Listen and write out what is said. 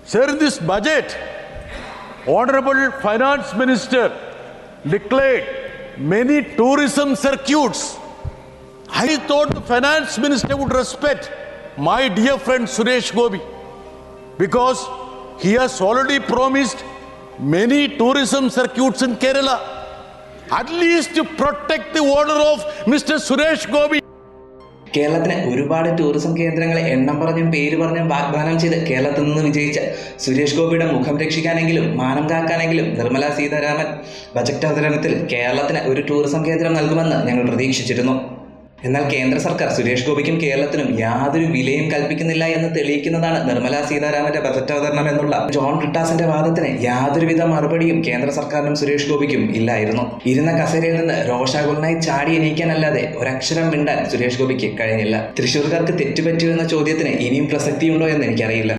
Sir, in this budget, Honorable Finance Minister declared many tourism circuits. I thought the Finance Minister would respect my dear friend Suresh Gopi, because he has already promised many tourism circuits in Kerala. At least to protect the order of Mr. Suresh Gopi. കേരളത്തിന് ഒരുപാട് tourism കേന്ദ്രങ്ങളെ എണ്ണം പറഞ്ഞും പേര് പറഞ്ഞും വാഗ്ദാനം ചെയ്ത് കേരളത്തിൽ നിന്ന് വിജയിച്ച സുരേഷ് ഗോപിയുടെ മുഖം രക്ഷിക്കാനെങ്കിലും മാനം കാക്കാനെങ്കിലും നിർമ്മല സീതാരാമൻ ബജറ്റ് അവതരണത്തിൽ കേരളത്തിന് ഒരു ടൂറിസം കേന്ദ്രം നൽകുമെന്ന് ഞങ്ങൾ പ്രതീക്ഷിച്ചിരുന്നു. എന്നാൽ കേന്ദ്ര സർക്കാർ സുരേഷ് ഗോപിക്കും കേരളത്തിനും യാതൊരു വിലയും കൽപ്പിക്കുന്നില്ല എന്ന് തെളിയിക്കുന്നതാണ് നിർമ്മല സീതാരാമന്റെ ബജറ്റ് അവതരണം എന്നുള്ള ജോൺ ബ്രിട്ടാസിന്റെ വാദത്തിന് യാതൊരുവിധ മറുപടിയും കേന്ദ്ര സർക്കാരിനും സുരേഷ് ഗോപിക്കും ഇല്ലായിരുന്നു. ഇരുന്ന കസേരയിൽ നിന്ന് രോഷാകുലനായി ചാടി എണീക്കാനല്ലാതെ ഒരക്ഷരം മിണ്ടാൻ സുരേഷ് ഗോപിക്ക് കഴിഞ്ഞില്ല. തൃശ്ശൂർക്കാർക്ക് തെറ്റുപറ്റിയോ എന്ന ചോദ്യത്തിന് ഇനിയും പ്രസക്തിയുണ്ടോ എന്ന് എനിക്കറിയില്ല.